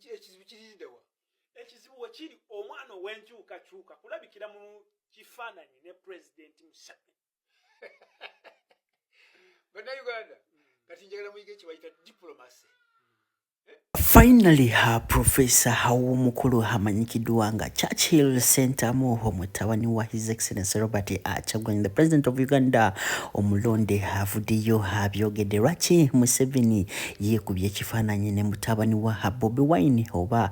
ekizibu kirindewa ekizibu wekiri omwana ow'enkyukakyuka kulabikira mu kifaananyi ne President Museveni. Bannayuganda kati njagala muyige ekibayita diplomacy. Finally, Professor Hawumukulu amanyikiddwa nga Churchill Center mu mutabani wa His Excellency Robert Kyagulanyi, the President of Uganda, omulonde avuddeyo abyogedde lwaki Museveni yeekubye ekifaananyi ne mutabani wa Bobi Wine oba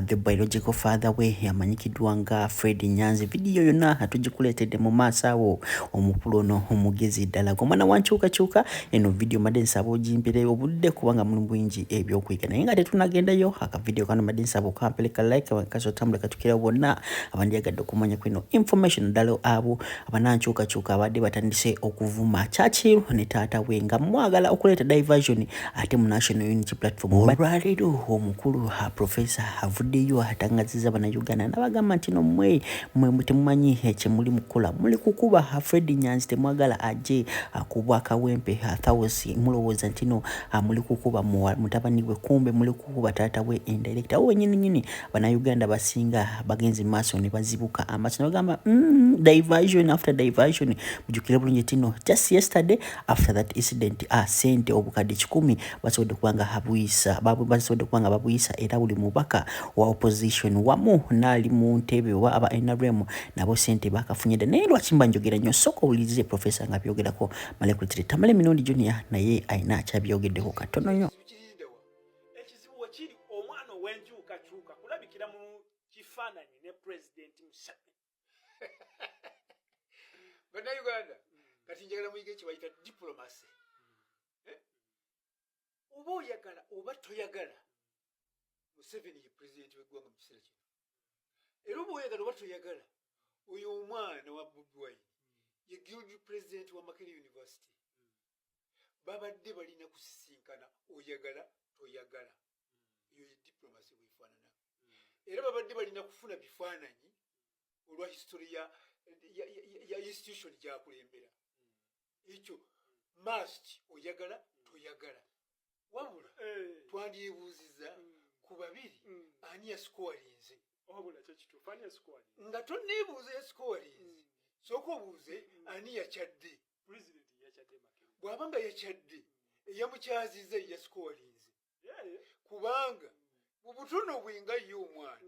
the biological father we amanyikiddwa nga Fred Nyanzi. Vidiyo yonna tugikuleetedde mu maaso awo, omukulu ono omugezi ddala omwana wa nkyukakyuka. Eno vidiyo madde nsaba ogimpire obudde kubanga mulimu bwingi ebyokuyiga naye nga tetunagendayo akavidiyo kano madde nsaba okampeleka like wakasotambula katukira bonna abandiyagadde okumanya kwino information ddala abo abanankyukakyuka abadde batandise okuvuma Churchill ne taata we nga mwagala okuleeta diversion ate mu National Unity Platform. Olwaleero omukulu Professor avuddeyo atangaziza bannayuganda n'abagamba nti no mmwe temumanyi kyemuli mukola, muli kukuba Fred Nyanzi temwagala ajje akubwa akawempe thawusi, mulowooza nti no muli kukuba mutabani we, kumbe muli kukuba taata we indirect. Awo nyini bannayuganda basinga bagenzi maaso ne bazibuka amaaso ne bagamba diversion after diversion. Mujjukira bulungi tino just yesterday after that incident sente obukadde 10 basobodde kubanga babuyisa era buli mubaka wa opposition wamu naali mu ntebe wa aba NRM nabo sente bakafunyedde. Naye lwaki mba njogera nnyo soko ulize Professor nga byogerako malekutire Tamale Minondi Junior naye ayina akyabyogeddeko katono nnyo. Ekizibu wekiri omwana ow'enkyukakyuka kulabikira mu kifaananyi ne President Museveni. Bannayuganda kati njagala muyige ekibayita diplomacy. Oba oyagala oba toyagala Museveni ye president w'eggwanga mu kiseera kino. Era oba oyagala oba toyagala oyo omwana wa Bobi Wine ye guild president wa Makerere University. Babadde balina kusisinkana oyagala toyagala. Eyo ye diplomacy bwefaanana. Era babadde balina kufuna bifaananyi olwa history ya institution gyakulembera. Ekyo must oyagala toyagala. Wabula twandyebuuziza ku babiri ani yasikowalinze. Wabula kyo kituufu ani yasikowalinze. Nga tonneebuuza yasikowalinze sooka obuuze ani yakyadde. President yakyadde Makerere. Bw'aba nga yakyadde eyamukyaziza yasikowalinze. Kubanga mu butono bwenga ye omwana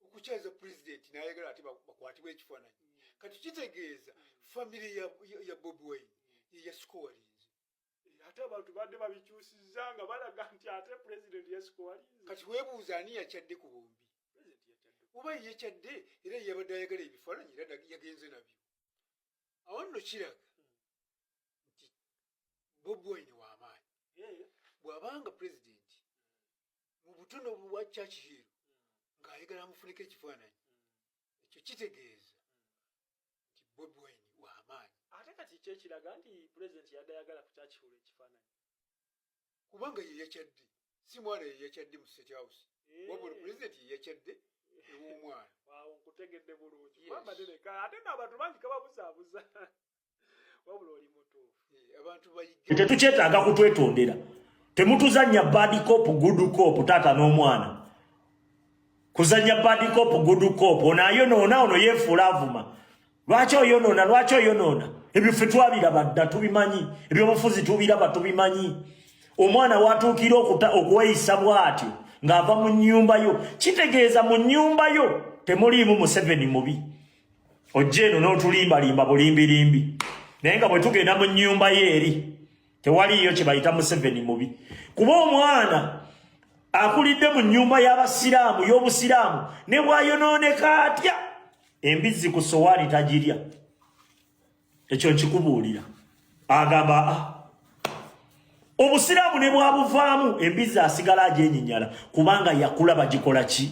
okukyaza president n'ayagala ate bakwatibwa ekifaananyi. Kati kitegeeza famire ya Bobi Wine yasikowalinze. Ate abantu badde babikyusizza nga balaga nti ate president yasikowalinze. Kati weebuuza ani yakyadde ku bombi. Oba yakyadde era yabadde ayagala ebifaananyi era yagenze nabyo. Awo nno kiraga nti Bobi Wine w'amaanyi. Bw'abanga president mu butono bwa Churchill ng'ayagala amufunike ekifaananyi, ekyo kitegeeza nti Bobi Wine w'amaanyi. Ate kati kyekiraga nti president yadde ayagala ku Churchill ekifaananyi. Kubanga ye yakyadde, si mwana ye yakyadde mu State House. Wabula president ye yakyadde ew'omwana. Waawo nkutegedde bulungi. Kwambadde leka ate n'abantu bangi kababuzaabuza. Wabula oli mutuufu. Abantu bayigga. Tetukyetaaga kutwetondera. Temutuzannya bad cop good cop taata n'omwana. Kuzannya bad cop good cop onayonoona ono yeefuula avuma. Lwaki oyonoona? Ebyo ffe twabiraba dda tubimanyi. Ebyobufuzi tubiraba tubimanyi. Omwana watuukira okuweyisa bw'atyo ng'ava mu nnyumba yo. Kitegeeza mu nnyumba yo temuliimu Museveni mubi. Ojja eno n'otulimbalimba bulimbirimbi. Naye nga bwe tugenda mu nnyumba ye eri tewaliyo kye bayita Museveni mubi. Kuba omwana akulidde mu nnyumba y'abasiraamu y'obusiraamu ne bwayonooneka atya embizzi ku sowaani tagirya. Ekyo nkikubuulira. Agamba obusiraamu ne bwabuvaamu embizzi asigala agyenyinyala kubanga yakula bagikola ki?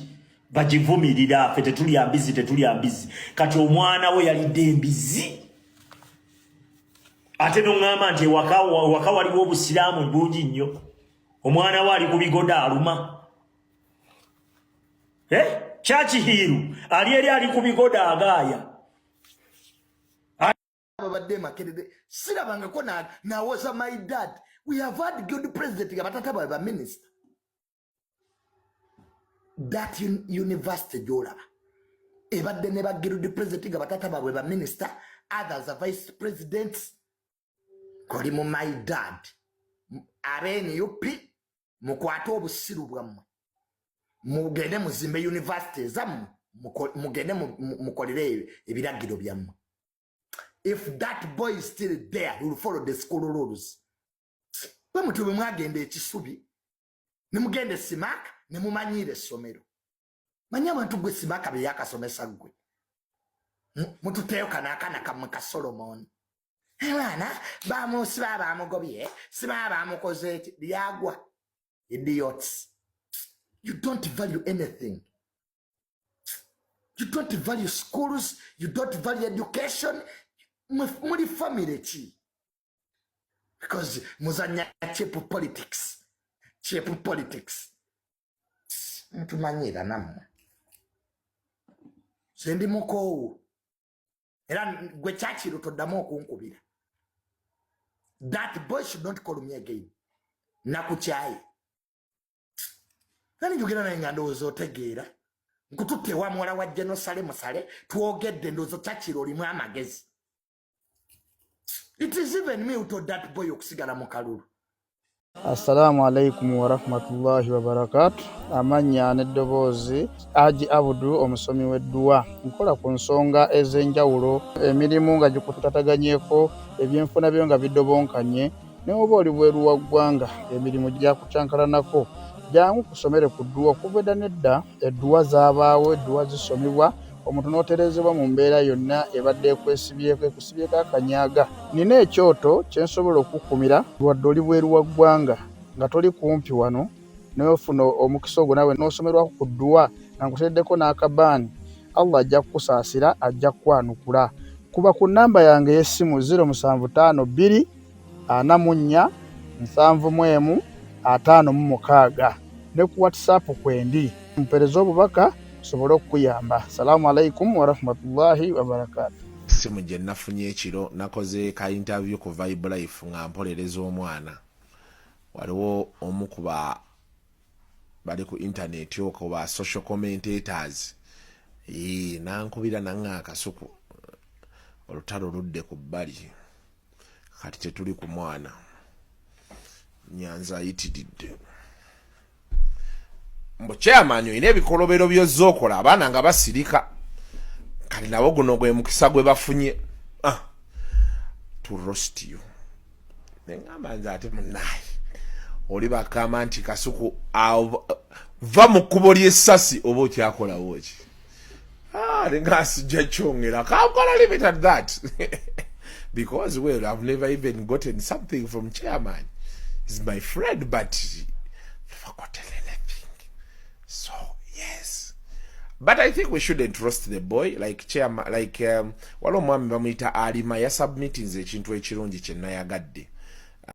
Bagivumirira. Ffe tetulya mbizzi. Kati omwana we yalidde embizzi. Ate n'oŋŋamba nti ewaka waliwo obusiraamu bungi nnyo. Omwana we ali ku bigoda aluma. Churchill ali eri ali ku bigoda agaaya. Babadde Makerere sirabangako nawoza my dad. We have had good president batata ba minister. that university gyolaba ebadde ne bagirudi president nga batata babwe ba minister, others are vice presidents. Koli mu my dad abeni yupi mukwata obusiru bwammwe mugende muzimbe university zammwe mugende mukolere ebiragiro byammwe. If that boy is still there, he will follow the school rules. Bwe mutu bwe mwagenda ekisubi ne mugende simaka ne mumanyire essomero. Manya abantu gwe simaka be yakasomesa gwe. Mututeyo kanakana kamwe ka Solomon. Mwana bamusiba bamugobye siba bamukoze eki lyagwa. Idiots. You don't value anything. You don't value schools. You don't value education. Muri family chi. Because muzanya cheap politics. Cheap politics. Ntumanyira namwe. Sendi muko. Era gwe chachi rutodamo okunkubira. That boy should not call me again. Nakuchai. Nani jugera na ngando otegeera. Nkutute wa mwala wa Jerusalem sale tuogedde ndozo chachiro limu amagezi. It is even me who told that boy okusigala mu kalulu. Assalamu alaikum wa rahmatullahi wa barakatuh. Amanya n'eddoboozi Haji Abudu omusomi w'edduwa. Nkola ku nsonga ez'enjawulo, emirimu nga gikutataganyeko, ebyenfuna byo nga bidobonkanye, ne oba oli bweru wa ggwanga emirimu gya kucankalanako. Jangu kusomere ku dduwa okuva nedda edduwa zaabaawo, edduwa zisomebwa, omuntu n'oterezebwa mu mbeera yonna ebadde ekwesibyeko ekusibyeko akanyaaga. Nina ekyoto kye nsobola okukumira lwadde oli bweru wa ggwanga nga toli kumpi wano n'ofuna omukisa ogwo nawe n'osomerwako ku dduwa nga nkuteddeko n'akabaani. Allah ajja kukusaasira, ajja kukwanukula. Kuba ku nnamba yange y'essimu 075 44 71 5 ne ku WhatsApp kwendi mpereza obubaka sobolo okuyamba. Assalamu alaikum wa rahmatullahi wa barakatuh. Simu gye nafunye ekiro nakoze ka interview ku Vibe Life nga mpolereza omwana. Waliwo omukuba bali ku internet yoko ba social commentators. Nankubira nanga akasuku. Olutalo ludde ku bbali. Kati tetuli ku mwana. Nyanza yitidde. Mbo chairman yo ine ebikolobero by'ozookola abaana nga basirika. Kali nabo guno gwe mukisa gwe bafunye. To roast you. Nengamba nze ate munayi. Oli bakama nti kasuku va mu kkubo ly'essasi oba okyakola woki. Nenga sijja kyongera. I'm gonna leave it at that. Because well, I've never even gotten something from chairman. He's my friend, but never gotten anything. So yes, but I think we shouldn't roast the boy like chairman, like walo mwami bamuyita alima ya submitting ekintu ekirungi kye nayagadde.